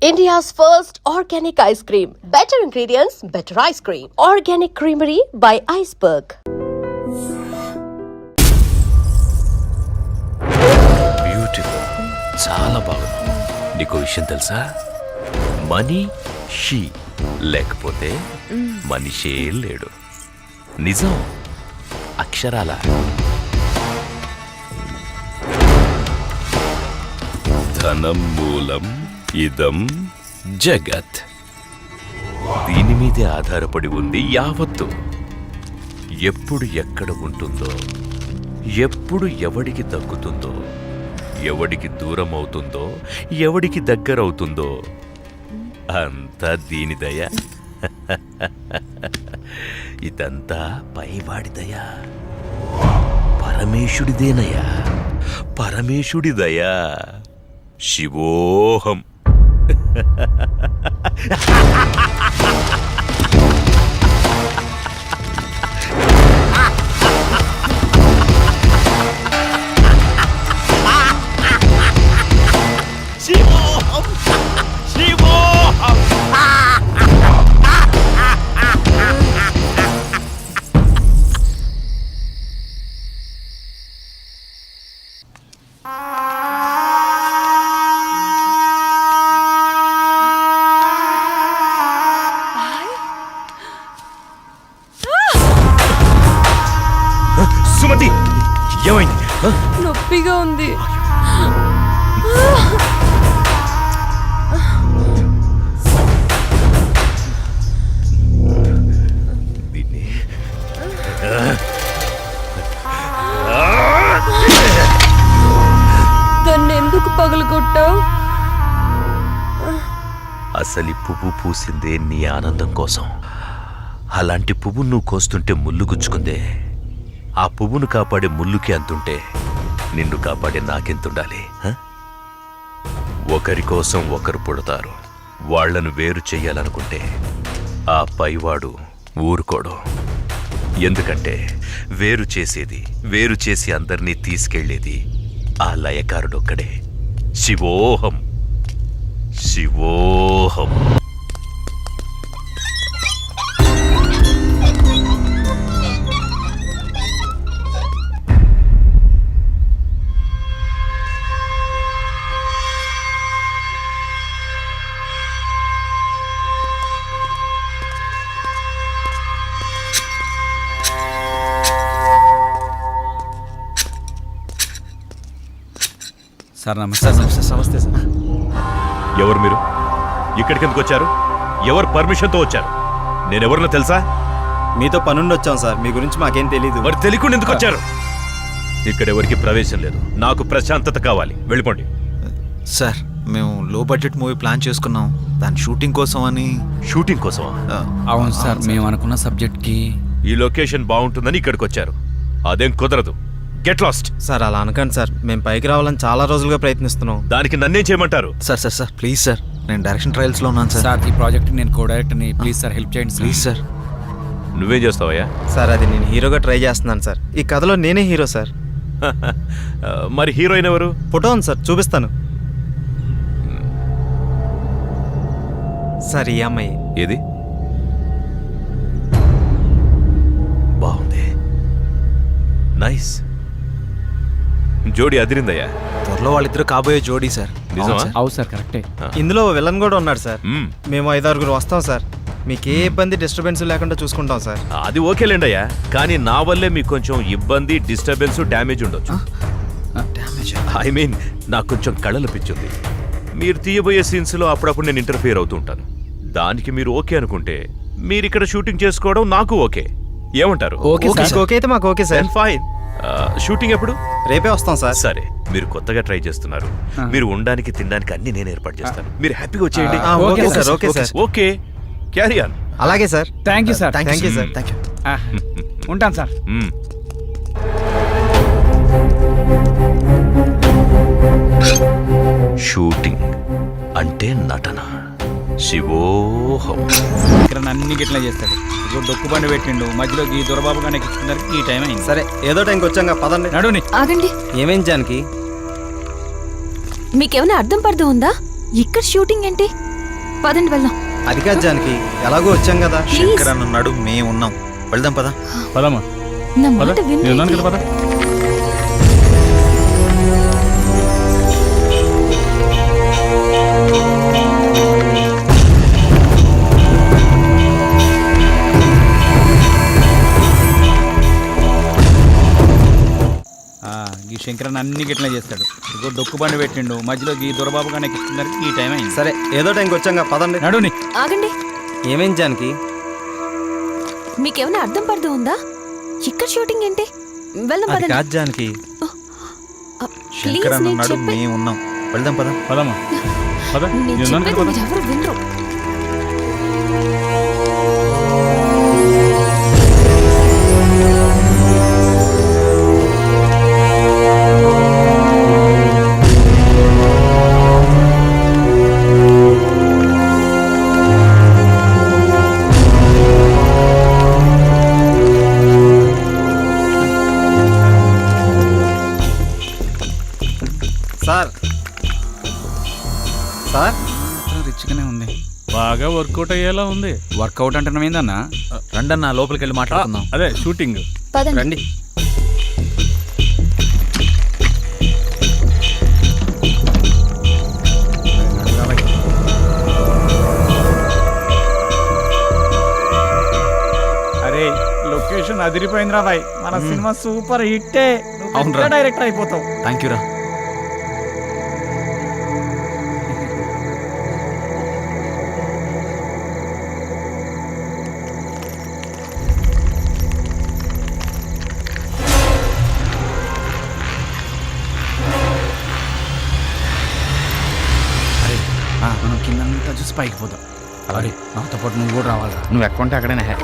India's first organic ice cream. Better ingredients, better ice cream. Organic Creamery by Iceberg. Beautiful, చాలా బాగుంది. నీకు విషయం తెలుసా? మనీ షీ లేకపోతే మనిషే లేడు. నిజం, అక్షరాల. ధనం మూలం ఇదం జగత్. దీని మీదే ఆధారపడి ఉంది యావత్తు. ఎప్పుడు ఎక్కడ ఉంటుందో, ఎప్పుడు ఎవడికి దక్కుతుందో, ఎవడికి దూరం అవుతుందో, ఎవడికి దగ్గరవుతుందో అంతా దీని దయ. ఇదంతా పైవాడి దయ, పరమేశుడిదేనయ్యా, పరమేశుడి దయా. శివోహం. శివోహం, శివోహం. సుమతి, ఏమైంది? నొప్పిగా ఉంది. దాన్ని ఎందుకు పగలగొట్టావు? అసలు పువ్వు పూసిందే నీ ఆనందం కోసం. అలాంటి పువ్వు నువ్వు కోస్తుంటే ముళ్ళు గుచ్చుకుందే. ఆ పువ్వును కాపాడే ముళ్ళుకి అంతుంటే నిన్ను కాపాడే నాకెంతుండాలి? ఒకరి కోసం ఒకరు పుడతారు. వాళ్లను వేరు చెయ్యాలనుకుంటే ఆ పైవాడు ఊరుకోడు. ఎందుకంటే వేరు చేసేది, వేరు చేసి అందరినీ తీసుకెళ్లేది ఆ లయకారుడొక్కడే. శివోహం, శివోహం. సార్ నమస్తే. నమస్తే సార్. ఎవరు మీరు? ఇక్కడికి ఎందుకు వచ్చారు? ఎవరు పర్మిషన్తో వచ్చారు? నేనెవరినో తెలుసా? మీతో పనుండి వచ్చాం సార్. మీ గురించి మాకేం తెలీదు. మరి తెలియకుండా ఎందుకు వచ్చారు? ఇక్కడ ఎవరికి ప్రవేశం లేదు. నాకు ప్రశాంతత కావాలి. వెళ్ళిపోండి. సార్, మేము లో బడ్జెట్ మూవీ ప్లాన్ చేసుకున్నాం. దాని షూటింగ్ కోసం అని. షూటింగ్ కోసమా? అవును సార్, మేము అనుకున్న సబ్జెక్ట్కి ఈ లొకేషన్ బాగుంటుందని ఇక్కడికి వచ్చారు. అదేం కుదరదు. Get lost. సార్ అలా అనకండి సార్. మేము పైకి రావాలని చాలా రోజులుగా ప్రయత్నిస్తున్నాం. దానికి నన్నేం చేయమంటారు? సార్ ప్లీజ్ సార్, నేను డైరెక్షన్ ట్రయల్స్లో ఉన్నాను సార్. సార్ ఈ ప్రాజెక్ట్ నేను కో డైరెక్టర్ని. ప్లీజ్ సార్ హెల్ప్ చేయండి ప్లీజ్ సార్. నువ్వేం చేస్తావయ్యా? సార్ అది నేను హీరోగా ట్రై చేస్తున్నాను సార్. ఈ కథలో నేనే హీరో సార్. మరి హీరోయిన్ ఎవరు? ఫోటో ఉంది సార్, చూపిస్తాను. సార్ ఈ అమ్మాయి. ఏది? బాగుంది, నైస్. జోడి అదిరిందయ్యా. త్వరలో వాళ్ళిద్దరు కాబోయే జోడీ సార్. నిజమా? అవును సార్, కరెక్టే. ఇందులో విలన్ కూడా ఉన్నాడు సార్. మేము 5-6 వస్తాం సార్. మీకు ఏ ఇబ్బంది డిస్టర్బెన్స్ లేకుండా చూసుకుంటాం సార్. అది ఓకేలేండి అయ్యా, కానీ నా వల్లే మీకు కొంచెం ఇబ్బంది, డిస్టర్బెన్స్, డ్యామేజ్ ఉండొచ్చు. ఐ మీన్ నాకు కొంచెం కళలు పిచ్చుంది. మీరు తీయబోయే సీన్స్లో అప్పుడప్పుడు నేను ఇంటర్ఫియర్ అవుతూ ఉంటాను. దానికి మీరు ఓకే అనుకుంటే మీరు ఇక్కడ షూటింగ్ చేసుకోవడం నాకు ఓకే. ఏమంటారు? ఓకే అయితే మాకు ఓకే సార్. ఫైన్. షూటింగ్ ఎప్పుడు? రేపే వస్తాం సార్. సరే, మీరు కొత్తగా ట్రై చేస్తున్నారు. మీరు ఉండడానికి, తినడానికి అన్ని నేను ఏర్పాటు చేస్తాను. మీరు హ్యాపీగా వచ్చేయండి. Okay sir. Okay sir. Okay, carry on. అలాగే sir. Thank you sir. Thank you sir. Thank you. ఉంటాను సార్. షూటింగ్ అంటే నటన. శివోహం. ఇక్కడ అన్ని గిట్లా చేస్తాడు. ఇప్పుడు డొక్కు బండి పెట్టిండు, మధ్యలో ఈ దొరబాబు గానే ఎక్కించుకున్నారు. ఈ టైం అయింది. సరే, ఏదో టైంకి వచ్చాక పదండి. నడుని. ఆగండి. ఏమేం జానకి? మీకేమైనా అర్థం పర్థం ఉందా? ఇక్కడ షూటింగ్ ఏంటి? పదండి వెళ్దాం. అది కాదు జానకి, ఎలాగో వచ్చాం కదా. శంకర్ అన్న ఉన్నాడు, మేము ఉన్నాం, వెళ్దాం పదా. పదమ్మా నా మాట వినండి. పద. ఈ శంకరన్ అన్ని గిట్లా చేస్తాడు. ఇగో డొక్కు బండి పెట్టిండు, మధ్యలో ఈ దొరబాబు కానీ ఎక్కించుకున్నారు. ఈ టైం అయింది. సరే ఏదో టైంకి వచ్చాం కదా, పదండి. నడుని. ఆగండి. ఏమేం జానకి? మీకేమైనా అర్థం పడదు ఉందా? ఇక్కడ షూటింగ్ ఏంటి? వెళ్దాం అది పదండి. కాదు జానకి, శంకర్ అన్న ఉన్నాడు, మేము ఉన్నాం, వెళ్దాం పదా. పదమ్మా పద. నేను చెప్పేది మీరు ఎవరు వినరు. సార్ సార్ రిచ్గానే ఉంది. బాగా వర్కౌట్ అయ్యేలా ఉంది. వర్కౌట్ అంటున్నాం ఏందన్నా? రండన్న లోపలికి వెళ్ళి మాట్లాడుకుందాం. అదే షూటింగ్. పదండి. రండి. అరే లొకేషన్ అదిరిపోయింది రా బాయ్. మన సినిమా సూపర్ హిట్టే. అవునురా. డైరెక్టర్ అయిపోతావు. థ్యాంక్ యూ రా. మనం కిందంతా చూసి పైకి పోతాం. అలాగే నాతో పాటు నువ్వు కూడా రావాలిరా. నువ్వు ఎక్కంటే అక్కడనే హే.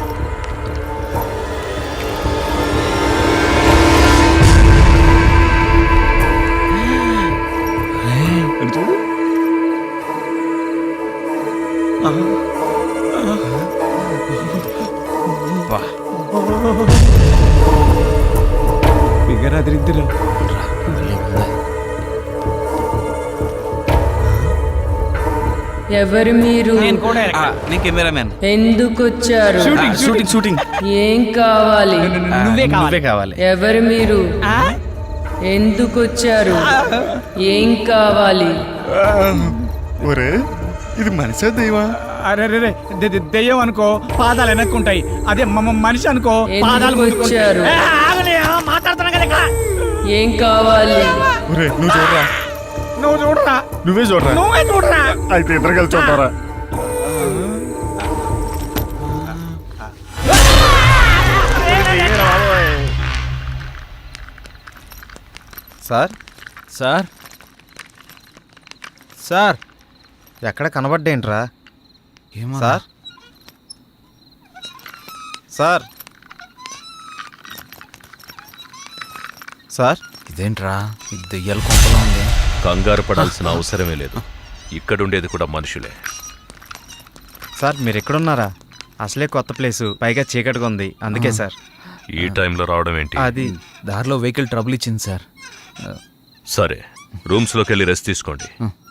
చూడు. ఫిగర్ అదిరిద్దిరా. ఎవరు మీరు? నేను కెమెరామెన్. ఎందుకు వచ్చారు? షూటింగ్. ఏం కావాలి? నువ్వే కావాలి. ఎవరు మీరు? ఎందుకు వచ్చారు? ఏం కావాలి? ఒరే ఇది మనిషే దైవా? అరే రే దెయ్యం అనుకో పాదాలు వెనక్కుంటాయి. అదే మనిషి అనుకో పాదాలు ఎందుకు వచ్చారు? మాట్లాడుతున్నా కదా. ఏం కావాలి? ఒరే నువ్వు చూడరా. నువ్వు చూడరా. నువ్వే చూడరా. అయితే ఇద్దరు కలిసి చూడరా. సార్ సార్ సార్ ఎక్కడ కనబడ్డేంట్రా? ఏమో సార్ సార్ సార్ ఇదేంట్రా, ఇది దెయ్యాల కొంపలా ఉంది. కంగారు పడాల్సిన అవసరమే లేదు. ఇక్కడుండేది కూడా మనుషులే. సార్ మీరు ఎక్కడున్నారా? అసలే కొత్త ప్లేసు, పైగా చీకటిగా ఉంది, అందుకే సార్. ఈ టైంలో రావడం ఏంటి? అది దారిలో వెహికల్ ట్రబుల్ ఇచ్చింది సార్. సరే, రూమ్స్లోకి వెళ్ళి రెస్ట్ తీసుకోండి.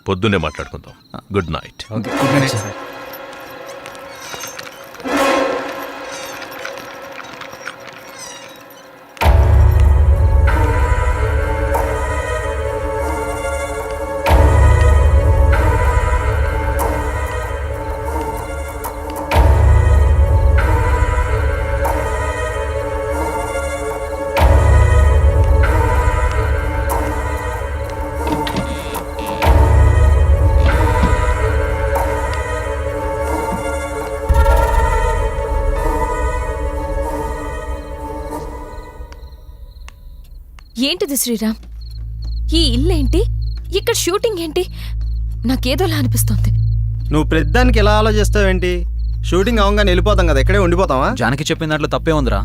పొద్దున్నే మాట్లాడుకుందాం. Good night. Okay, good night sir. ఏంటిది శ్రీరామ్? ఈ ఇల్లేంటి? ఇక్కడ షూటింగ్ ఏంటి? నాకేదోలా అనిపిస్తోంది. నువ్వు ప్రతిదానికి ఎలా ఆలోచిస్తావేంటి? షూటింగ్ అవగానే వెళ్ళిపోతాం కదా, ఇక్కడే ఉండిపోతావా? జానకి చెప్పిన దాంట్లో తప్పే ఉందిరా.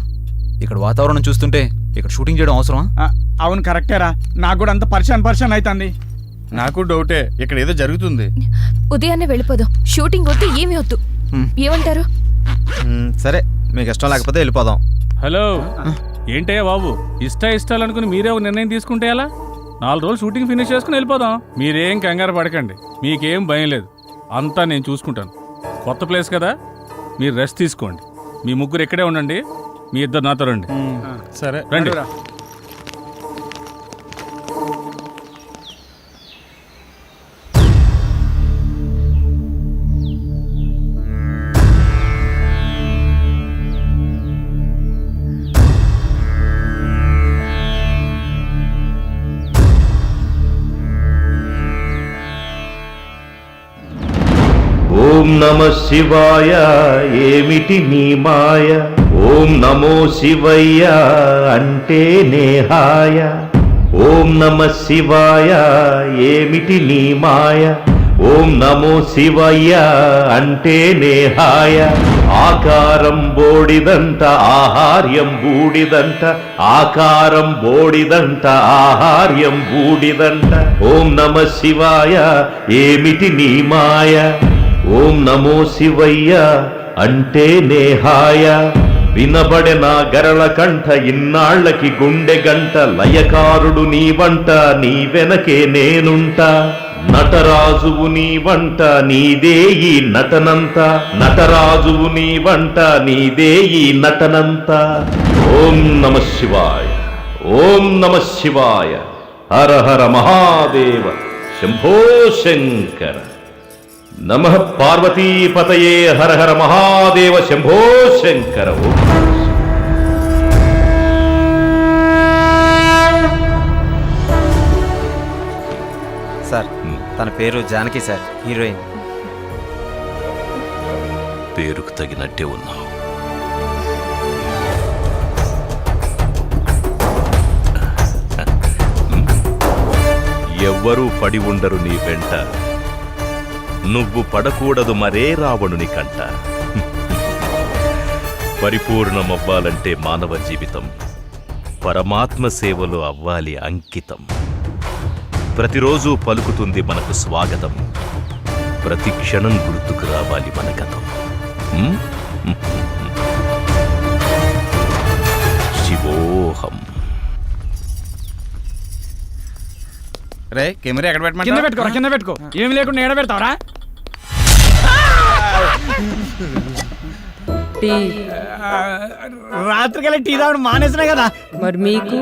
ఇక్కడ వాతావరణం చూస్తుంటే ఇక్కడ షూటింగ్ చేయడం అవసరమా? అవును కరెక్టేరా. నాకు కూడా అంత పరిశాన్ అవుతుంది. నాకు డౌటే, ఇక్కడ ఏదో జరుగుతుంది. ఉదయాన్నే వెళ్ళిపోదాం. షూటింగ్ వద్దు, ఏమీ వద్దు. ఏమంటారు? సరే, మీకు ఇష్టం లేకపోతే వెళ్ళిపోదాం. హలో, ఏంటయ్యా బాబు, ఇష్టాలు అనుకుని మీరే ఒక నిర్ణయం తీసుకుంటే ఎలా? 4 రోజులు షూటింగ్ ఫినిష్ చేసుకుని వెళ్ళిపోదాం. మీరేం కంగారు పడకండి, మీకేం భయం లేదు. అంతా నేను చూసుకుంటాను. కొత్త ప్లేస్ కదా, మీరు రెస్ట్ తీసుకోండి. మీ ముగ్గురు ఇక్కడే ఉండండి, మీ ఇద్దరు నాతో రండి. సరే రండి. ఓం నమ శివాయ ఏమిటి నీ మాయ, ఓం నమో శివయ్య అంటే నేహాయ. ఓం నమ శివాయ ఏమిటి నీ మాయ, ఓం నమో శివయ్య అంటే నేహాయ. ఆకారం బోడిదంట ఆహార్యం బూడిదంట, ఆకారం బోడిదంట ఆహార్యం బూడిదంట. ఓం నమ శివాయ ఏమిటి నీ మాయ, ఓం నమో శివయ్య అంటే నేహాయ. వినబడె నా గరళ కంఠ ఇన్నాళ్ళకి గుండె గంట, లయకారుడు నీ వంట నీ వెనకే నేనుంటా. నటరాజువు నీ వంట నీదే ఈ నటనంత, నటరాజువు నీ వంట నీదే ఈ నటనంత. ఓం నమ శివాయ, ఓం నమ శివాయ, హర హర మహాదేవ శంభో శంకర. నమః పార్వతీపతయే హర హర మహాదేవ శంభో శంకర. సార్ తన పేరు జానకి సార్, హీరోయిన్. పేరుకు తగినట్టే ఉన్నావు. ఎవ్వరూ పడి ఉండరు నీ వెంట, నువ్వు పడకూడదు మరే రావణుని కంట. పరిపూర్ణమవ్వాలంటే మానవ జీవితం పరమాత్మ సేవలో అవ్వాలి అంకితం. ప్రతిరోజు పలుకుతుంది మనకు స్వాగతం, ప్రతి క్షణం గుర్తుకు రావాలి మన గతం. శివోహం. రే కెమెరా ఎక్కడ కింద పెట్టమంటావు? పెట్టుకోరా, కింద పెట్టుకో. ఏమి లేకుండా ఎడ పెడతావరా? టీ. రాత్రికెళ్ళి టీ తాగడం మానేసినా కదా. మరి మీకు?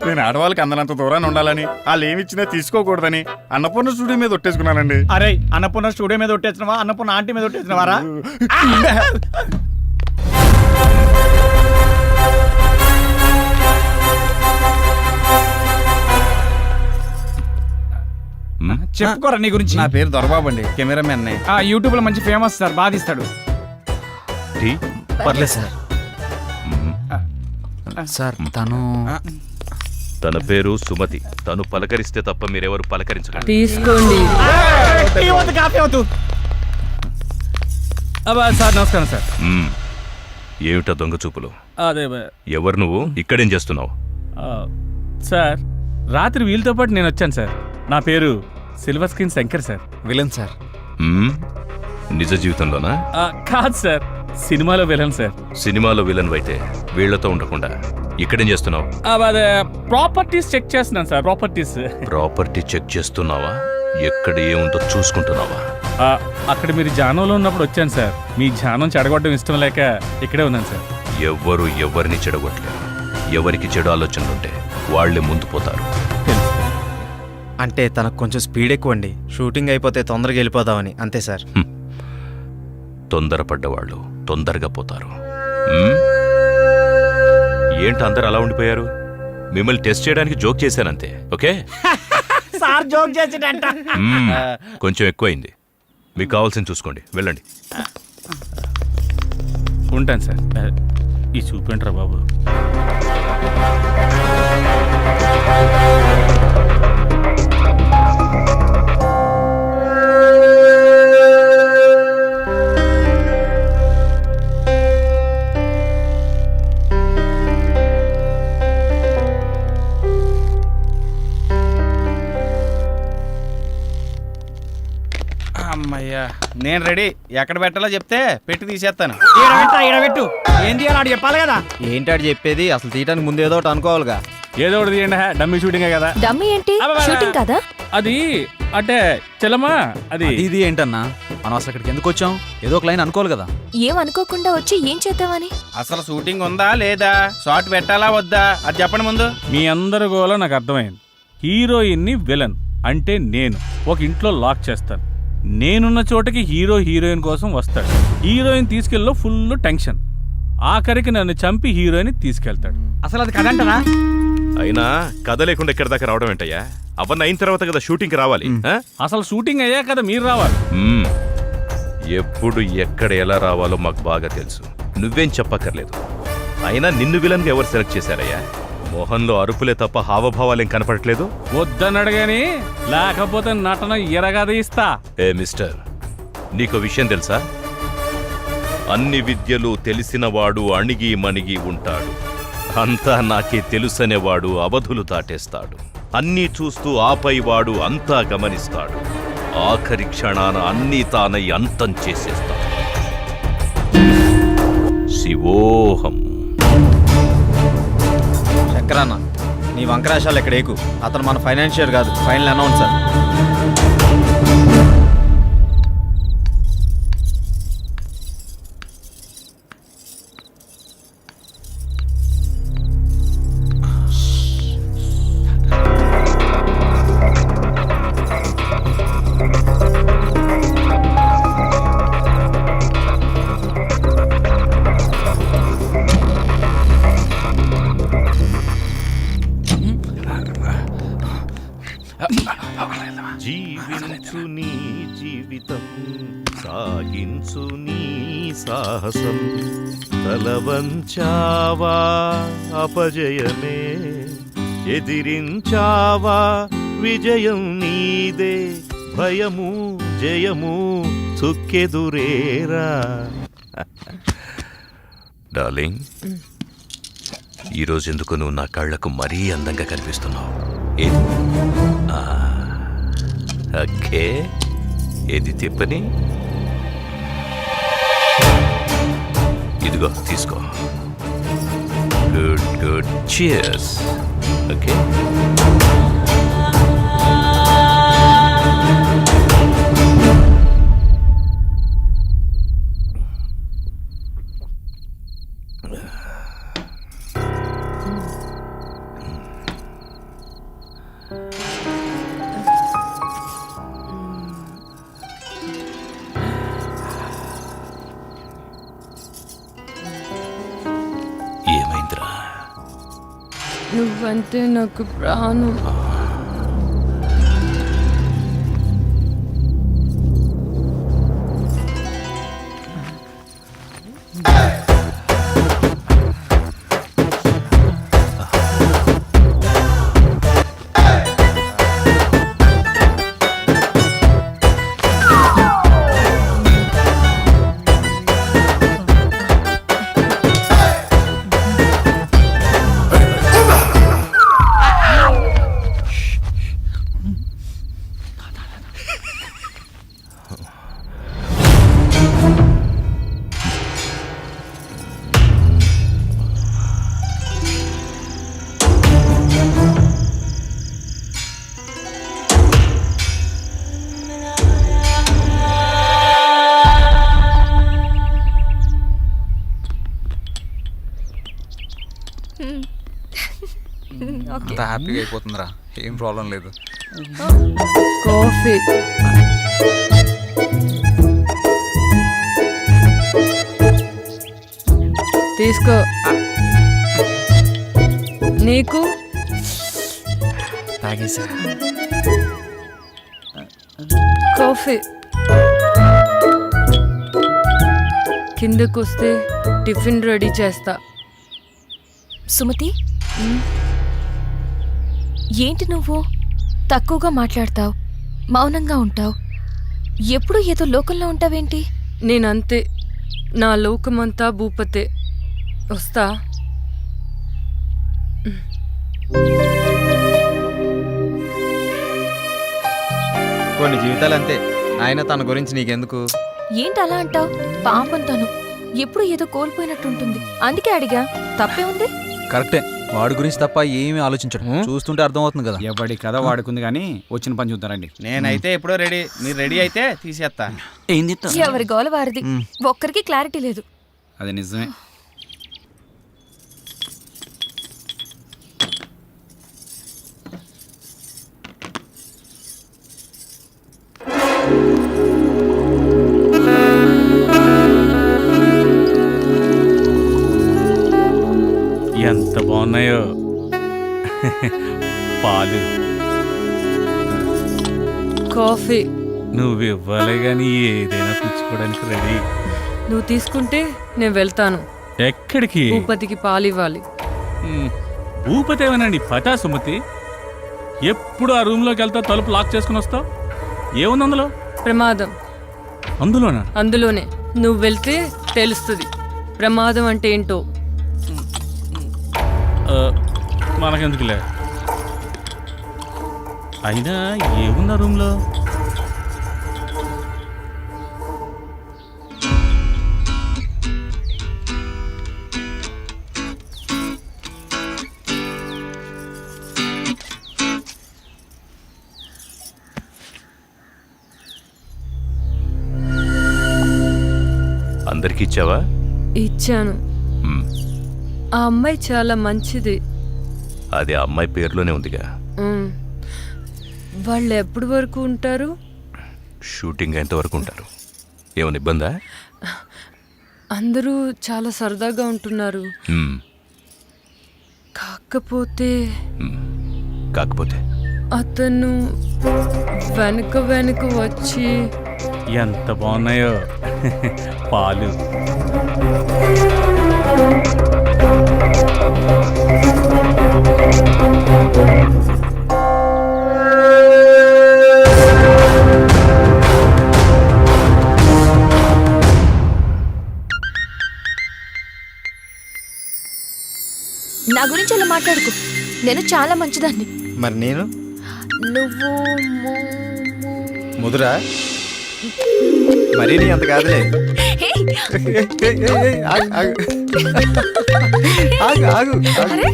నేను ఆడవాళ్ళకి అందనంత దూరాన్ని ఉండాలని, వాళ్ళు ఏమి ఇచ్చినా తీసుకోకూడదని అన్నపూర్ణ స్టూడియో మీద ఒట్టేసుకున్నానండి. అరే అన్నపూర్ణ స్టూడియో మీద ఒట్టేసినవా, అన్నపూర్ణ ఆంటీ మీద ఒట్టేసినవారా? చెప్పుకోరా నీ గురించి. నా పేరు దొరబాబు అండి, కెమెరామెన్. యూట్యూబ్ లో మంచి ఫేమస్ సార్, బాగా తీస్తాడు. టీ? పర్లేదు సార్. సార్ తను తన పేరు సుమతి. తను పలకరిస్తే తప్ప మీరెవరు పలకరించకండి. తీసుకోండి. టీ వద్దు, కాఫీ వద్దు. సార్ నమస్కారం సార్. ఏమిటా దొంగ చూపులు? అదే ఎవరు నువ్వు? ఇక్కడేం చేస్తున్నావు? సార్, రాత్రి వీళ్ళతో పాటు నేను వచ్చాను సార్. నా పేరు silver screen Shankar sir. Villain sir. నిజ జీవితంలోనా? కాదు సార్, సినిమాలో విలన్ సార్. సినిమాలో విలన్ అయితే వీళ్లతో ఉండకుండా ఇక్కడేం చేస్తున్నావు? అదే ప్రాపర్టీస్ చెక్ చేస్తున్నాను సార్. ప్రాపర్టీ చెక్ చేస్తున్నావా? ఎక్కడ ఏముందో చూసుకుంటున్నావా? అక్కడ మీరు జానంలో ఉన్నప్పుడు వచ్చాను సార్. మీ జానం చెడగొట్టడం ఇష్టం లేక ఇక్కడే ఉన్నాను సార్. ఎవ్వరు ఎవరిని చెడగొట్టలేరు. ఎవరికి చెడు ఆలోచనలుంటే వాళ్లే ముందు పోతారు. అంటే తనకు కొంచెం స్పీడ్ ఎక్కువ అండి. షూటింగ్ అయిపోతే తొందరగా వెళ్ళిపోదామని, అంతే సార్. తొందరపడ్డవాళ్ళు తొందరగా పోతారు. ఏంటి అందరు అలా ఉండిపోయారు? మిమ్మల్ని టెస్ట్ చేయడానికి జోక్ చేశానంతే. ఓకే? సార్ జోక్ చేసేటంట. కొంచెం ఎక్కువైంది. మీకు కావాల్సింది చూసుకోండి, వెళ్ళండి. ఉంటాను సార్. ఈ చూపేంట్రా బాబు. అమ్మయ్యా, నేను రెడీ. ఎక్కడ పెట్టాలో చెప్తే పెట్టి తీసేస్తాను. ఈడబెట్టు. ఏం తీయాలి చెప్పాలి కదా. ఏంటి ఆడు చెప్పేది? అసలు తీయడానికి ముందు ఏదో ఒకటి అనుకోవాలిగా. ఏదో ఒకటి తీయండి. డమ్మీ షూటింగే కదా. డమ్మీ ఏంటి? షూటింగ్ కదా. అది అంటే చెల్లమ్మా, అది ఇది ఏంటన్నా? మనం అసలు ఇక్కడికి ఎందుకు వచ్చాం? ఏదో ఒక లైన్ అనుకోవాలి కదా. ఏం అనుకోకుండా వచ్చి ఏం చేద్దామని? అసలు షూటింగ్ ఉందా లేదా, షార్ట్ పెట్టాలా వద్దా, అది చెప్పండి ముందు. మీ అందరి గోల నాకు అర్థమైంది. హీరోయిన్ని విలన్ అంటే నేను ఒక ఇంట్లో లాక్ చేస్తాను. నేనున్న చోటకి హీరోయిన్ కోసం వస్తాడు. హీరోయిన్ తీసుకెళ్ళలో ఫుల్ టెన్షన్. ఆఖరికి నన్ను చంపి హీరోయిన్ తీసుకెళ్తాడు. అసలు అది కదంటరా? అయినా కథ లేకుండా ఎక్కడి దాకా రావడం ఏంటయ్యా? అవన్నీ అయిన తర్వాత కదా షూటింగ్కి రావాలి. ఆ? అసలు షూటింగ్ అయ్యా కదా మీరు రావాలి. మ్మ్. ఎప్పుడు ఎక్కడ ఎలా రావాలో మాకు బాగా తెలుసు. నువ్వేం చెప్పక్కర్లేదు. అయినా నిన్ను విలన్గా ఎవరు సెలెక్ట్ చేశారయ్యా? మోహన్లో అరుపులే తప్ప హావభావాలేం కనపడట్లేదు. వద్దనడగాని, లేకపోతే నటన ఎరగదీస్తా. ఏ మిస్టర్, నీకు విషయం తెలుసా? అన్ని విద్యలు తెలిసినవాడు అణిగి మణిగి ఉంటాడు. అంతా నాకే తెలుసనేవాడు అవధులు దాటేస్తాడు. అన్నీ చూస్తూ ఆపై వాడు అంతా గమనిస్తాడు. ఆఖరి క్షణాన అన్నీ తానై అంతం చేసేస్తాడు. శివోహం. శంకరన్న, నీ వంకరాశాలు ఇక్కడ ఏకు. అతను మన ఫైనాన్షియర్ కాదు, ఫైనల్ అనౌన్సర్. జీవించు నీ జీవితం, సాగించు నీ సాహసం. తలవంచావా అపజయమే, ఎదిరించావా విజయం నీదే. భయము జయము చుక్కెదురేరా. డార్లింగ్, ఈరోజు ఎందుకు నువ్వు నా కళ్ళకు మరీ అందంగా కనిపిస్తున్నావు? ఏది? ఓకే, ఏది తిప్పని? ఇదిగో తీసుకో. Good good, cheers. ఓకే. ఏమైందిరా? నువ్వంటే నాకు ప్రాణం. అంతా హ్యాపీగా అయిపోతుందిరా, ఏం ప్రాబ్లం లేదు. కాఫీ. తీసుకో. నీకు తాగేసా. కాఫీ. కిందకొస్తే టిఫిన్ రెడీ చేస్తా. సుమతి, ఏంటి నువ్వు తక్కువగా మాట్లాడతావు, మౌనంగా ఉంటావు, ఎప్పుడు ఏదో లోకంలో ఉంటావేంటి? నేనంతే, నా లోకమంతా భూపతే. వస్తా. కొన్ని జీవితాలు అంతే. ఆయన తన గురించి నీకెందుకు? ఏంటి అలా అంటావు? పాపం తను ఎప్పుడు ఏదో కోల్పోయినట్టుంటుంది, అందుకే అడిగా. తప్పే ఉంది? కరెక్టే, వాడి గురించి తప్ప ఏమీ ఆలోచించడు. చూస్తుంటే అర్థమవుతుంది కదా. ఎవడి కథ వాడుకుంది కానీ వచ్చిన పని చూద్దారండి. నేనైతే ఎప్పుడో రెడీ. మీరు రెడీ అయితే తీసేస్తా. ఎవరి గోల వారిది. ఒక్కరికి క్లారిటీ లేదు. అది నిజమే. ఎంత బాగున్నాయో పాలు. కాఫీ నువ్వు ఇవ్వాలి కానీ ఏదైనా పుచ్చుకోవడానికి రెడీ. నువ్వు తీసుకుంటే నేను వెళ్తాను. ఎక్కడికి? భూపతికి పాలు ఇవ్వాలి. భూపతి ఏమనండి పటా సుమతి. ఎప్పుడు ఆ రూమ్లోకి వెళ్తా తలుపు లాక్ చేసుకుని వస్తావు. ఏముంది అందులో? ప్రమాదం. అందులోనా? అందులోనే. నువ్వు వెళ్తే తెలుస్తుంది ప్రమాదం అంటే ఏంటో. మనకెందుకులే. అయినా ఏముంది ఆ రూమ్లో? అందరికి ఇచ్చావా? ఇచ్చాను. ఆ అమ్మాయి చాలా మంచిది. అది ఆ అమ్మాయి పేరులోనే ఉందిగా. వాళ్ళు ఎప్పటి వరకు ఉంటారు? షూటింగ్ ఎంతవరకు ఉంటారు? ఏమైనా ఇబ్బందా? అందరూ చాలా సరదాగా ఉంటున్నారు. కాకపోతే అతను వెనక వెనక వచ్చి. ఎంత బాగున్నాయో పాలు. నా గురించి అలా మాట్లాడుకో. నేను చాలా మంచిదాన్ని. మరి నేను నువ్వు ముదురా మరీ నీ అంత కాదులే. హే! ఆగు, ఆగు. ఆగు, ఆగు, ఆగు. అరే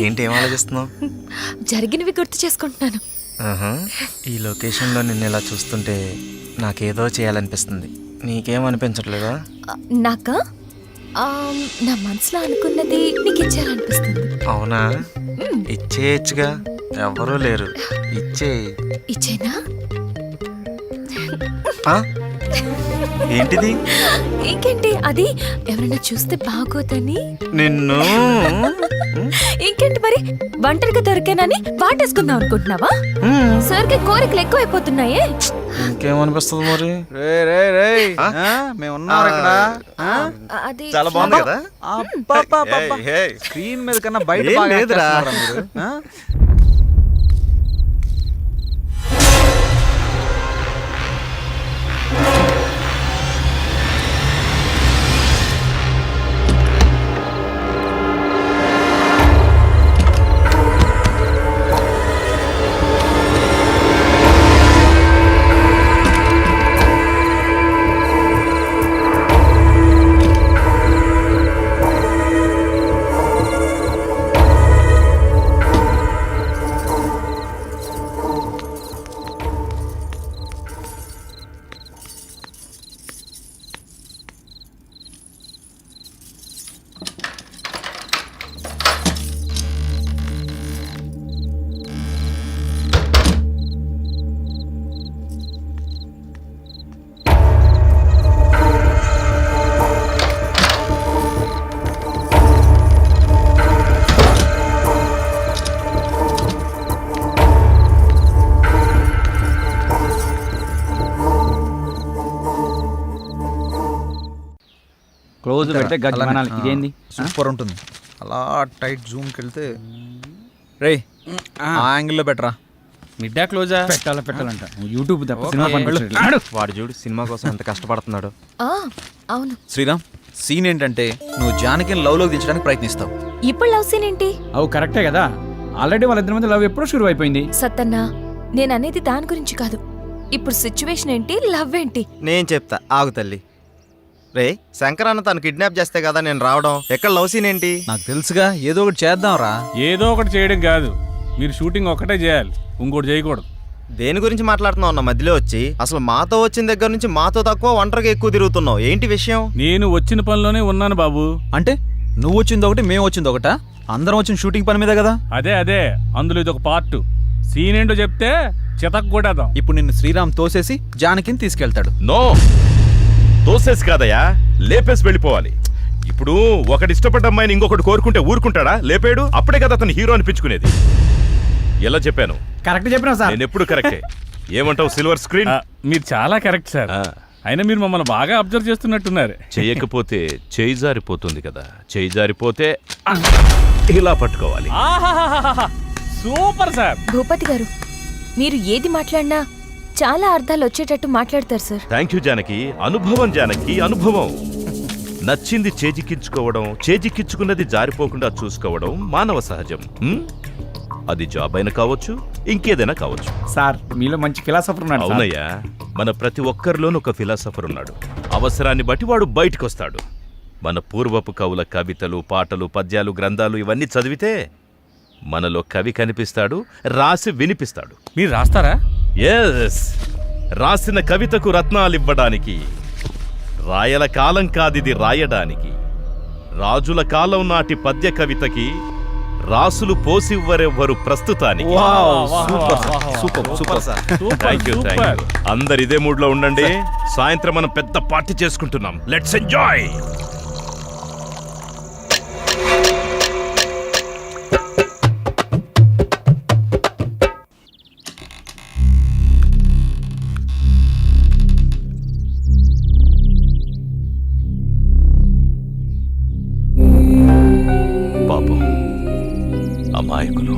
ఏంటి ఏం ఆలోచిస్తున్నావు? జరిగినవి గుర్తు చేసుకుంటున్నాను. ఈ లొకేషన్లో నిన్ను ఇలా చూస్తుంటే నాకేదో చేయాలనిపిస్తుంది. నీకేమనిపించట్లేదా? నాకా నా మనసులో అనుకున్నది నీకు ఇచ్చేయాలనిపిస్తుంది. అవునా? ఇచ్చేయచ్చుగా, ఎవరూ లేరు. ఇచ్చేనా? ఏంటిది? ఇంకేంటి, అది ఎవరైనా చూస్తే బాగోదని. నిన్ను ఇంకేంటి మరి, ఒంటరిగా దొరికానని వాటేసుకుందాం అనుకుంటున్నావా? సరికి కోరికలు ఎక్కువైపోతున్నాయే. ఇంకేమనిపిస్తుంది మరి? మేము ఉన్నారు ఇక్కడ. అది చాలా బాగుంది కదా. స్క్రీన్ మీద కన్నా బయట ఏం బాగా లేదురా. చేస్తున్నారా మీరు? క్లోజ్ పెడితే గజ్జి మనాలి. ఇదేంది? సూపర్ ఉంటుంది. అలా టైట్ జూమ్కి వెళ్తే రే ఆ యాంగిల్లో బెటరా. మిడ్డా క్లోజా? పెట్టాలంట. యూట్యూబ్ తప్ప సినిమా పని. వాడు చూడు సినిమా కోసం ఎంత కష్టపడుతున్నాడు. అవును. శ్రీరామ్, సీన్ ఏంటంటే నువ్వు జానకిని లవ్లోకి దించడానికి ప్రయత్నిస్తావు. ఇప్పుడు లవ్ సీన్ ఏంటి? అవు కరెక్టే కదా, ఆల్రెడీ వాళ్ళిద్దరి మధ్య లవ్ ఎప్పుడో షురు అయిపోయింది. సత్తన్న, నేను అనేది దాని గురించి కాదు. ఇప్పుడు సిచ్యువేషన్ ఏంటి, లవ్ ఏంటి? నేను చెప్తా, ఆగు తల్లి. రే, శంకర్ అన్న తను కిడ్నాప్ చేస్తే కదా నేను రావడం. ఎక్కడ లవ్ సీన్ ఏంటి? నాకు తెలుసుగా, ఏదో ఒకటి చేద్దాంరా. ఏదో ఒకటి చేయడం కాదు, మీరు షూటింగ్ ఒక్కటే చేయాలి, ఇంకోటి చేయకూడదు. దేని గురించి మాట్లాడుతున్నావు అన్న మధ్యలో వచ్చి? అసలు మాతో వచ్చిన దగ్గర నుంచి మాతో తక్కువ, ఒంటరిగా ఎక్కువ తిరుగుతున్నావు. ఏంటి విషయం? నేను వచ్చిన పనిలోనే ఉన్నాను బాబు. అంటే నువ్వు వచ్చింది ఒకటి, మేము వచ్చింది ఒకటా? అందరం వచ్చిన షూటింగ్ పని మీద కదా. అదే అందులో ఇది ఒక పార్ట్. సీన్ ఏంటో చెప్తే చితక్ కొట్టేద్దాం. ఇప్పుడు నిన్ను శ్రీరామ్ తోసేసి జానకిని తీసుకెళ్తాడు. నో, తోసేసి కాదయ్యా, లేపేసి వెళ్ళిపోవాలి. ఇప్పుడు ఒకటి ఇష్టపడ్డ అమ్మాయిని ఇంకొకటి కోరుకుంటే ఊరుకుంటాడా? లేపాడు, అప్పుడే కదా అతను హీరో అనిపించుకునేది. ఎలా చెప్పాను? కరెక్ట్ చెప్పినా సార్. నేను ఎప్పుడు కరెక్టే. ఏమంటావు సిల్వర్ స్క్రీన్? మీరు చాలా కరెక్ట్ సార్. అయినా మీరు మమ్మల్ని బాగా అబ్జర్వ్ చేస్తున్నట్టున్నారు. చెయ్యకపోతే చేయి జారిపోతుంది కదా. చేయి జారిపోతే ఇలా పట్టుకోవాలి. Super sir. భూపతి గారు, మీరు ఏది మాట్లాడినా చాలా అర్థాలు వచ్చేటట్టు మాట్లాడతారు సార్. Thank you Janaki. అనుభవం జానకి, అనుభవం. నచ్చింది చేజిక్కించుకోవడం, చేజిక్కించుకున్నది జారిపోకుండా చూసుకోవడం మానవ సహజం. అది జాబ్ అయినా కావచ్చు, ఇంకేదైనా కావచ్చు. సార్ మీలో మంచి ఫిలాసఫర్ ఉన్నాడు. అవునయ్యా, మన ప్రతి ఒక్కరిలోనూ ఒక ఫిలాసఫర్ ఉన్నాడు. అవసరాన్ని బట్టి వాడు బయటకొస్తాడు. మన పూర్వపు కవుల కవితలు, పాటలు, పద్యాలు, గ్రంథాలు ఇవన్నీ చదివితే మనలో కవి కనిపిస్తాడు, రాసి వినిపిస్తాడు. మీరు రాస్తారా? ఎస్, రాసిన కవితకు రత్నాలివ్వడానికి. రాయల కాలం కాదిది రాయడానికి. రాజుల కాలం నాటి పద్య కవితకి రాసులు పోసివ్వరెవ్వరు ప్రస్తుతానికి. Super sir. Thank you. అందరు ఇదే మూడ్ లో ఉండండి. సాయంత్రం మనం పెద్ద పార్టీ చేసుకుంటున్నాం. Let's enjoy. పాపం అమాయకులు.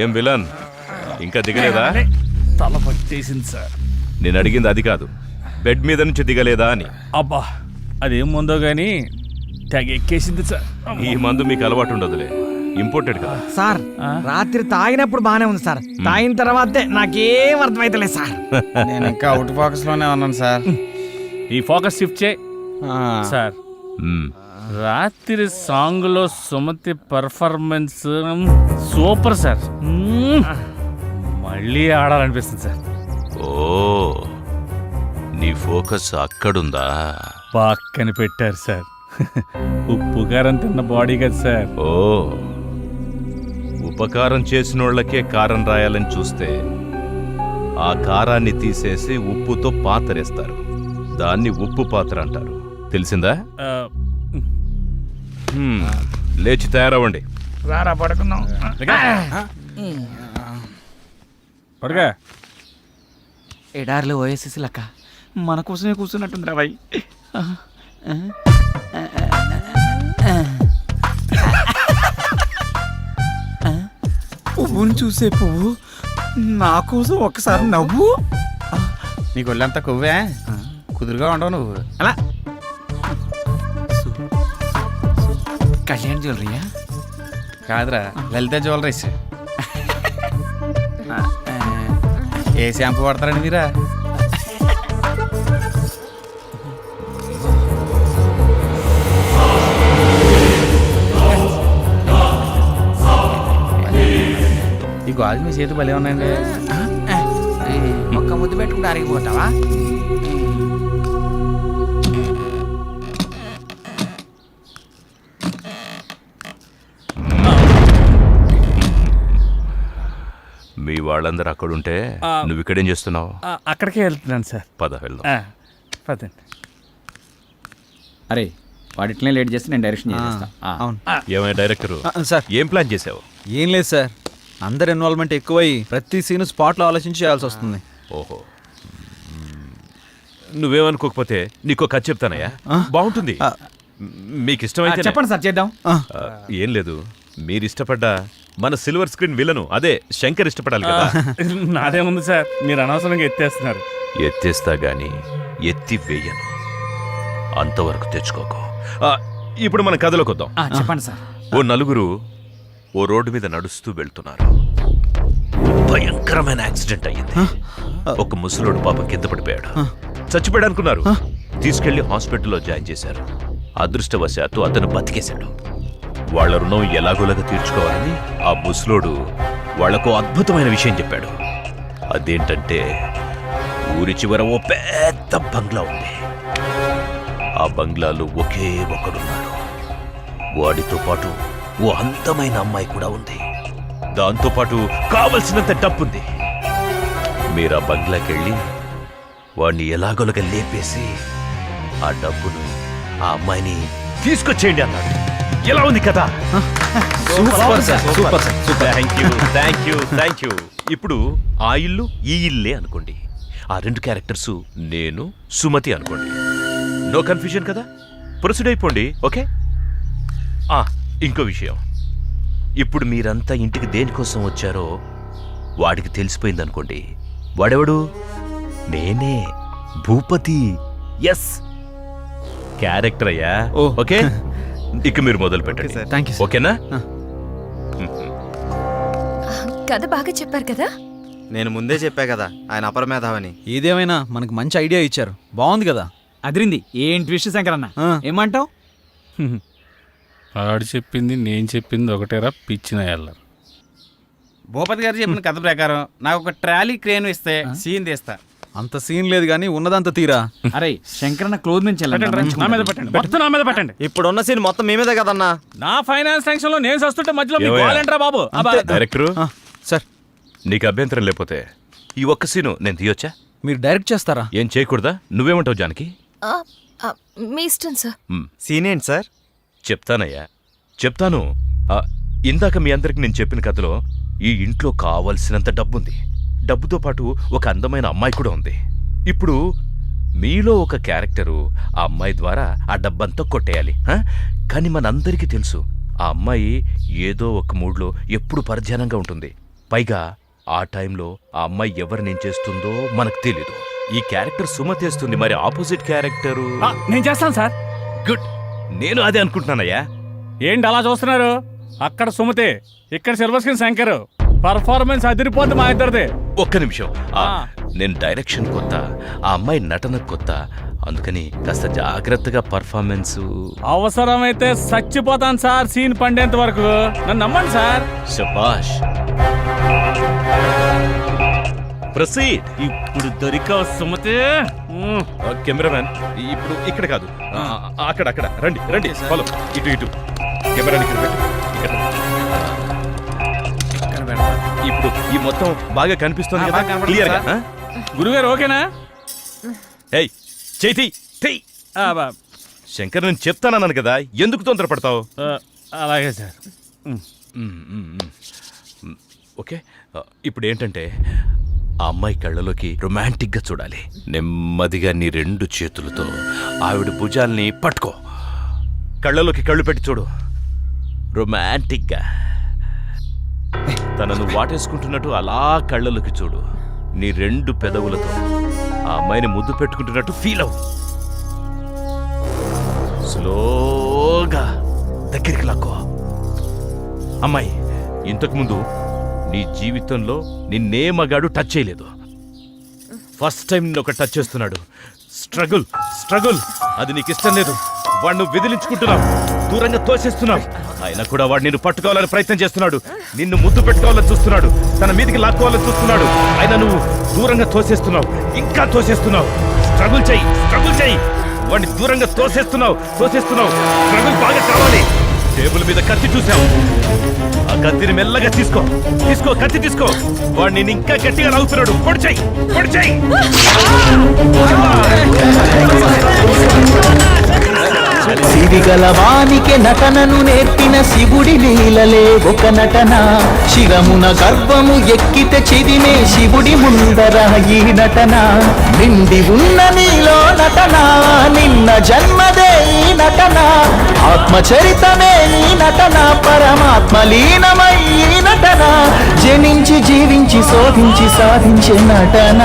ఏం విలన్, ఇంకా దిగలేదా? తల పట్టేసింది సార్. నేను అడిగింది అది కాదు, బెడ్ మీద నుంచి దిగలేదా అని. అబ్బా, అదేం ముందో గానీ తెగ ఎక్కేసింది సార్. ఈ మందు మీకు అలవాటు ఉండదులే, ఇంపోర్టెడ్ కదా. సార్ రాత్రి తాగినప్పుడు బానే ఉంది సార్, తాగిన తర్వాతే నాకేం అర్థమైతలేదు సార్. నేను ఇంకా అవుట్ ఫోకస్ లోనే ఉన్నాను సార్. ఈ ఫోకస్ షిఫ్ట్ చేయి సార్. రాత్రి సాంగ్ లో సుమతి పర్ఫార్మెన్స్ సూపర్ సార్. మళ్ళీ ఆడాలనిపిస్తుంది సార్. ఓ, నీ ఫోకస్ అక్కడుందా? పక్కన పెట్టారు సార్. ఉప్పు కారం తిన్న బాడీ కదా సార్. ఓ, ఉపకారం చేసినోళ్లకే కారం రాయాలని చూస్తే ఆ కారాన్ని తీసేసి ఉప్పుతో పాతరేస్తారు. దాన్ని ఉప్పు పాత్ర అంటారు. తెలిసిందా? లేచి తయారవ్వండి. రారా పడుకుందాం. పడుగా. ఎడార్లో ఓఎస్ఎస్ లక్క మన కోసమే కూర్చున్నట్టుంది రా బాయ్. పువ్వును చూసే పువ్వు నా కోసం ఒక్కసారి నవ్వు. నీకు ఒళ్ళంతా కొవ్వే, కుదురుగా ఉండవు నువ్వు. అలా కళ్యాణ్ జ్యువెలరీయా? కాదురా, లలిత జ్యువెలరీస్. ఏ షాంపూ వాడతారండి మీరా? ఈ గాజు మీ చేతి భలే ఉన్నాయండి. ఒక్క ముద్దు పెట్టుకుంటే అరిగిపోతావా? మీ వాళ్ళందరూ అక్కడుంటే నువ్వు ఇక్కడేం చేస్తున్నావు? అక్కడికే వెళ్తున్నాను సార్. పద వెళ్దాం. పదండి. అరే వాడు ఇట్లనే లేట్ చేస్తే నేను డైరెక్షన్ చేస్తా. అవును. ఏమైనా డైరెక్టరు సార్, ఏం ప్లాన్ చేసావు? ఏం లేదు సార్, అందరి ఇన్వాల్వ్మెంట్ ఎక్కువై ప్రతి సీన్ స్పాట్లో ఆలోచించి చేయాల్సి వస్తుంది. ఓహో, నువ్వేమనుకోకపోతే నీకు కథ చెప్తానయ్యా, బాగుంటుంది. మీకు ఇష్టమైతే చెప్పండి సార్, చేద్దాం. ఏం లేదు, మీరు ఇష్టపడ్డ మన సిల్వర్ స్క్రీన్ విలను అదే శంకర్ ఇష్టపడాలి కదా. నాదేముంది సార్, మీరు అనవసరంగా ఎత్తేస్తున్నారు. ఎత్తేస్తా గాని ఎత్తి వేయను, అంతవరకు తెచ్చుకోకు. ఇప్పుడు మన కథలోకి వద్దాం. చెప్పండి సార్. ఓ నలుగురు ఓ రోడ్డు మీద నడుస్తూ వెళ్తున్నారు. భయంకరమైన యాక్సిడెంట్ అయ్యింది. ఒక ముసలోడు పాపం కింద పడిపోయాడు. చచ్చిపోయాడు అనుకున్నారు. తీసుకెళ్లి హాస్పిటల్లో జాయిన్ చేశారు. అదృష్టవశాత్తు అతను బతికేశాడు. వాళ్ళ రుణం ఎలాగోలాగా తీర్చుకోవాలని ఆ ముసలోడు వాళ్లకు అద్భుతమైన విషయం చెప్పాడు. అదేంటంటే ఊరి చివర ఓ పెద్ద బంగ్లా ఉంది. ఆ బంగ్లాలో ఒకే ఒకడున్నాడు. వాడితో పాటు ఓ అందమైన అమ్మాయి కూడా ఉంది. దాంతోపాటు కావలసినంత డబ్బుంది. మీరు ఆ బంగ్లాకెళ్ళి వాడిని ఎలాగోలాగా లేపేసి ఆ డబ్బును ఆ అమ్మాయిని తీసుకొచ్చేయండి అన్నాడు. ఎలా ఉంది కదా? Thank you. ఇప్పుడు ఆ ఇల్లు ఈ ఇల్లే అనుకోండి. ఆ రెండు క్యారెక్టర్స్ నేను, సుమతి అనుకోండి. నో కన్ఫ్యూజన్ కదా? ప్రొసీడ్ అయిపోండి. ఓకే. ఇంకో విషయం, ఇప్పుడు మీరంతా ఇంటికి దేనికోసం వచ్చారో వాడికి తెలిసిపోయింది అనుకోండి. వాడెవడు? నేనే, భూపతి. ఎస్, క్యారెక్టర్ అయ్యా. ఓకే, ఇక మీరు మొదలు పెట్టండి. ఓకేనా? కథ బాగా చెప్పారు కదా. నేను ముందే చెప్పా కదా ఆయన అపరమేధావని. ఏదేమైనా మనకు మంచి ఐడియా ఇచ్చారు, బాగుంది కదా. అదిరింది. ఏం ట్విస్ట్ శంకరన్న, ఏమంటావు? ఆడు చెప్పింది నేను చెప్పింది ఒకటేరా పిచ్చిన ఎల్లరు. భూపతి గారు చెప్పిన కథ ప్రకారం నాకు ఒక ట్రాలీ క్రేన్ ఇస్తే సీన్ తీస్తా. అంత సీన్ లేదు కానీ ఉన్నదంతా తీరా. అరే శంకరన్న క్లోజ్ నుంచి నా మీద పెట్టండి, మొత్తం నా మీద పెట్టండి. ఇప్పుడున్న సీన్ మొత్తం మీ మీదే కదన్నా. నా ఫైనాన్స్ టెన్షన్ లో నేను వస్తుంటే మధ్యలో మీకు కావాలంటారా బాబు? డైరెక్టర్ సార్, నీకు అభ్యంతరం లేకపోతే ఈ ఒక్క సీను నేను తీయొచ్చా? మీరు డైరెక్ట్ చేస్తారా? ఏం చేయకూడదా? నువ్వేమంటావు జానకి? మీ ఇష్టం సార్. సీన్ ఏంటి సార్? చెప్తానయ్యా, చెప్తాను. ఇందాక మీ అందరికి నేను చెప్పిన కథలో ఈ ఇంట్లో కావలసినంత డబ్బుంది. డబ్బుతో పాటు ఒక అందమైన అమ్మాయి కూడా ఉంది. ఇప్పుడు మీలో ఒక క్యారెక్టరు ఆ అమ్మాయి ద్వారా ఆ డబ్బంతా కొట్టేయాలి. కానీ మనందరికీ తెలుసు ఆ అమ్మాయి ఏదో ఒక మూడ్లో ఎప్పుడు పరధ్యానంగా ఉంటుంది. పైగా ఆ టైంలో ఆ అమ్మాయి ఎవరినేం చేస్తుందో మనకు తెలీదు. ఈ క్యారెక్టర్ సుమతేస్తుంది, మరి ఆపోజిట్ క్యారెక్టరు నేను చేస్తాను సార్. గుడ్, నేను అదే అనుకుంటున్నానయ్యా. ఏంటి అలా చూస్తున్నారు? అక్కడ సుమతే, ఇక్కడ సిల్వర్ స్క్రీన్ శంకర్. పర్ఫార్మెన్స్ అదిరిపోద్ది మా ఇద్దరిది. ఒక్క నిమిషం, నేను డైరెక్షన్ కొత్త, ఆ అమ్మాయి నటన కొత్త, అందుకని కాస్త జాగ్రత్తగా పర్ఫార్మెన్స్. అవసరమైతే చచ్చిపోతాను సార్ సీన్ పండేంత వరకు. నన్ను నమ్మండి సార్. శబాష్, ప్రొసీడ్. ఇప్పుడు దొరికావు సుమతే. కెమెరామ్యాన్, ఇప్పుడు ఇక్కడ కాదు, అక్కడ రండి రండి, ఫాలో. ఇటు కెమెరా ఇక్కడ పెట్టు. ఇప్పుడు ఈ మొత్తం బాగా కనిపిస్తుంది కదా, క్లియర్ గా? గురుగారు ఓకేనా? ఏయ్ చైతి, శంకర్ నేను చెప్తానన్నాను కదా, ఎందుకు తొందరపడతావు? అలాగే సార్. ఓకే, ఇప్పుడు ఏంటంటే ఆ అమ్మాయి కళ్ళలోకి రొమాంటిక్గా చూడాలి. నెమ్మదిగా నీ రెండు చేతులతో ఆవిడ భుజాల్ని పట్టుకో, కళ్ళలోకి కళ్ళు పెట్టి చూడు. రొమాంటిక్గా తనను వాటేసుకుంటున్నట్టు అలా కళ్ళలోకి చూడు. నీ రెండు పెదవులతో ఆ అమ్మాయిని ముద్దు పెట్టుకుంటున్నట్టు ఫీల్ అవు. స్లోగా దగ్గరికి లాక్కో. అమ్మాయి, ఇంతకుముందు నీ జీవితంలో నిన్నే మగాడు టచ్ చేయలేదు. ఫస్ట్ టైం నిన్ను ఒక టచ్ చేస్తున్నాడు. స్ట్రగుల్, అది నీకు ఇష్టం లేదు. వాడిని విదిలించుకుంటున్నావు, దూరంగా తోసేస్తున్నావు. అయినా కూడా వాడు నిన్ను పట్టుకోవాలని ప్రయత్నం చేస్తున్నాడు. నిన్ను ముద్దు పెట్టుకోవాలని చూస్తున్నాడు, తన మీదికి లాక్కోవాలని చూస్తున్నాడు. అయినా నువ్వు దూరంగా తోసేస్తున్నావు, ఇంకా తోసేస్తున్నావు. స్ట్రగుల్ చెయ్యి. వాడిని దూరంగా తోసేస్తున్నావు. స్ట్రగుల్ బాగా కావాలి. టేబుల్ మీద కత్తి చూసావు, ఆ కత్తిని మెల్లగా తీసుకో. కత్తి తీసుకో. వాడిని ఇంకా గట్టిగా లాగుతున్నాడు. పొడి చెయ్యి. సిరిగల వానికి నటనను నేర్పిన శివుడి లీలలే ఒక నటన శిరమున గర్భము ఎక్కితే చిదిమే శివుడి ముందర ఈ నటన నిండి ఉన్న నీలో నటన నిన్న జన్మదే ఈ నటన ఆత్మచరితమే ఈ నటన పరమాత్మ లీనమై ఈ నటన జనించి జీవించి శోధించి సాధించే నటన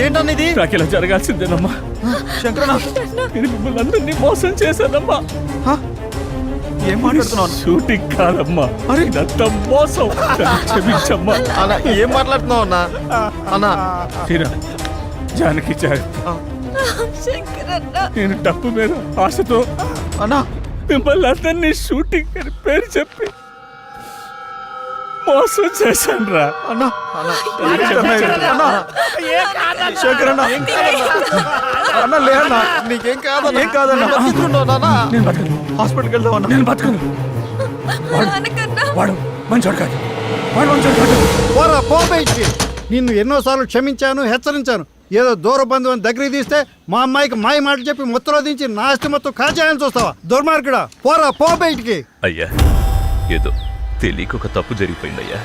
ఏంటన్నా ఇది? నాకు ఇలా జరగాల్సిందేనమ్మా శంకరన్న నేను మిమ్మల్ని అందరినీ మోసం చేశానమ్మా. ఏం మాట్లాడుతున్నావు? షూటింగ్ కాదమ్మా, ఇదంతా మోసం. నన్ను క్షమించమ్మా. అన్నా ఏం మాట్లాడుతున్నావు అన్నా? అన్నా తీరా జానకి నేను డబ్బు మీద ఆశతో అన్నా మిమ్మల్ని అందరినీ షూటింగ్ అని పేరు చెప్పి మోసం చేశాను రా. అన్నా శంకరన్న అన్న లేదన్నా నీకేం కాదన్నా? ఏం కాదన్నా నేను బతకను, హాస్పిటల్కి వెళ్దాం అన్న. నేను బతకను. వాడు మంచోడు కాదు, వాడు మంచోడు కాదు. పోరా పో బయటికి. నిన్ను ఎన్నోసార్లు క్షమించాను, హెచ్చరించాను. ఏదో దూర బంధువుని దగ్గరికి తీస్తే మా అమ్మాయికి మాయ మాటలు చెప్పి మొత్తంలో దించి నా ఆస్తి మొత్తం కాజాయని చూస్తావా? దుర్మార్గుడా, పోరా పో బయటికి. అయ్యా ఏదో తెలియక ఒక తప్పు జరిగిపోయిందయ్యా.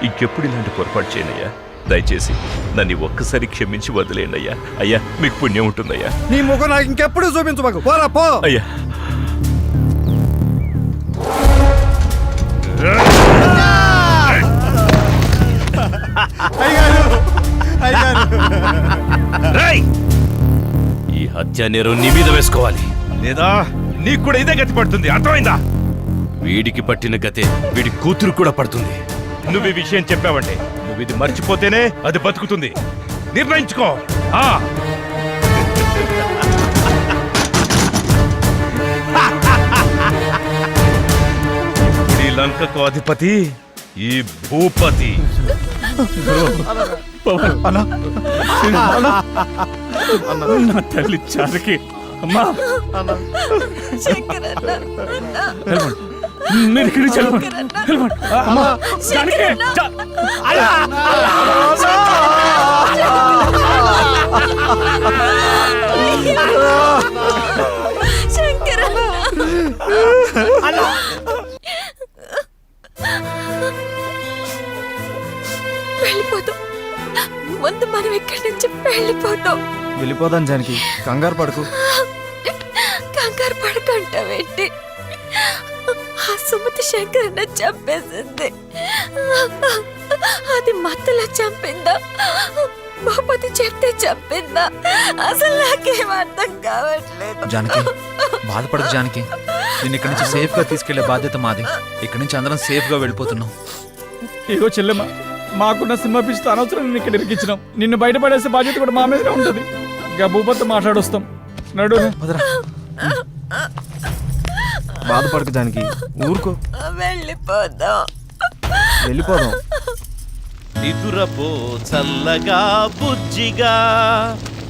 ఇంకెప్పుడు ఇలాంటి పొరపాటు చేయనయ్యా. దయచేసి నన్ను ఒక్కసారి క్షమించి వదిలేయండి అయ్యా. అయ్యా మీకు పుణ్యం ఉంటుందయ్యా. నీ ముఖం నాకు ఇంకెప్పుడు చూపించబాకు. పోరా పో. అయ్యా రేయ్! ఈ హత్య నేరం నీ మీద వేసుకోవాలి, లేదా నీకు కూడా ఇదే గతి పడుతుంది. అర్థమైందా? వీడికి పట్టిన గతే వీడి కూతురు కూడా పడుతుంది. నువ్వు ఈ విషయం చెప్పావంటే, నువ్వు ఇది మర్చిపోతేనే అది బతుకుతుంది. నిర్ణయించుకో. ఈ లంకకు అధిపతి ఈ భూపతి. నా తల్లి చాలకి అమ్మా, మీరు ఇక్కడికి వెళ్ళండి. అమ్మా జానకి, వెళ్ళిపోతాం. ముందు మనం ఇక్కడి నుంచి వెళ్ళిపోతాం. వెళ్ళిపోదాం జానకి, కంగారు పడకు. కంగారు పడకంటావేంటి? ఆ సుమతి శంకరన్న చంపేసింది. అది మత్తులో చంపిందా, భూపతి చెప్తే చంపిందా? అసలు నాకేం అర్థం కావట్లేదు. జానకి బాధపడకు జానకి, నేను ఇక్కడి నుంచి సేఫ్ గా తీసుకెళ్లే బాధ్యత మాది. ఇక్కడి నుంచి అందరం సేఫ్ గా వెళ్ళిపోతున్నాం. ఇగో చెల్లెమ్మ, మాకున్న సినిమా పిచ్చితో అనవసరం నిన్ను ఇక్కడ ఇరికించినాం. నిన్ను బయటపడేసే బాధ్యత కూడా మా మీదనే ఉంటుంది. ఇంకా భూపతితో మాట్లాడొస్తాం. నడు. బాధపడకు జానకి, ఊరుకో. వెళ్ళిపోదాం. వెళ్ళిపోదాం. నిదురపో చల్లగా బుజ్జిగా,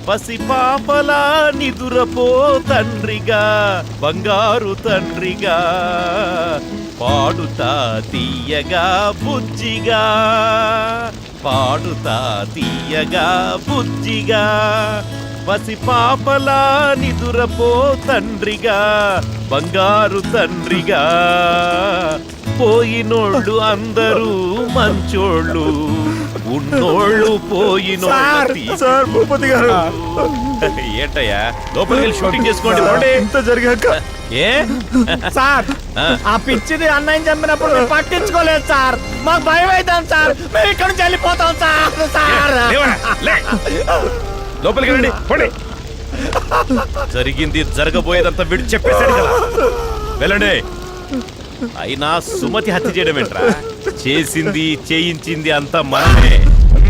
పసిపాపలా నిదురపో తండ్రిగా, బంగారు తండ్రిగా, పాడుతా తీయగా బుజ్జిగా, పాడుతా తీయగా బుజ్జిగా, పసిపాపలా నిదురపో తండ్రిగా, బంగారు తండ్రిగా. పోయినోళ్ళు అందరూ మంచోళ్ళు, ఉన్నోళ్ళు పోయినోళ్ళు. సార్ భూపతి గారు, ఏంటయ్యా లోపలికి వెళ్ళి షూటింగ్ చేసుకోండి. ఇంత జరిగాక ఏ సార్, ఆ పిచ్చిది అన్నయ్య చంపినప్పుడు మేము పట్టించుకోలేదు సార్. మాకు భయం అవుతాం సార్. మేము ఇక్కడ నుంచి వెళ్ళిపోతాం సార్. లోపలికి రండి, పోండి. జరిగింది జరగబోయేదంతా వీడు చెప్పేశాడు కదా, వెళ్ళండి. అయినా సుమతి హత్య చేయడం ఏంట్రా? చేసింది చేయించింది అంతా మనమే.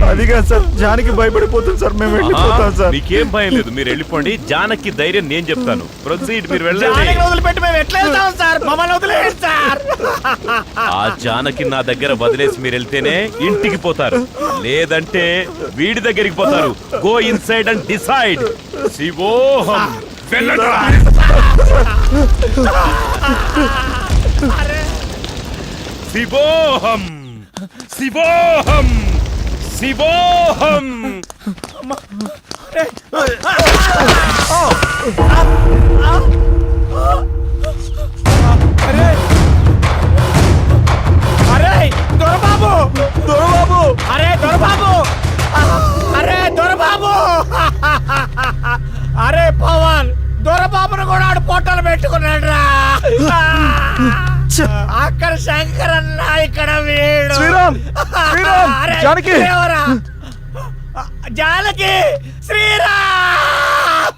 అదిగా సార్, జానకి భయపడిపోతుంది సార్. మేము వెళ్ళిపోతాం సార్. మీకేం భయం లేదు, మీరు వెళ్ళిపోండి. జానకి ధైర్యం నేను చెప్తాను. ప్రొసీడ్, మీరు వెళ్ళండి. వదిలిపెట్టి మేము ఎట్లా వెళ్తాం సార్? మమ్మల్ని వదిలేయండి సార్. ఆ జానకి నా దగ్గర వదిలేసి మీరు వెళ్తేనే ఇంటికి పోతారు, లేదంటే వీడి దగ్గరికి పోతారు. Go inside and decide. శివోహం వెళ్ళండ్రా. శివోహం శివోహం శివోహం. అరే దొరబాబు దొరబాబు అరే దొరబాబు అరే దొరబాబు అరే పవన్ దొరబాబును కూడా ఆడు పొట్టలు పెట్టుకున్నాడు రా. అక్కడ శంకర్ అన్న ఇక్కడ వీడు అరే, దేవరా. జానకి శ్రీరామ్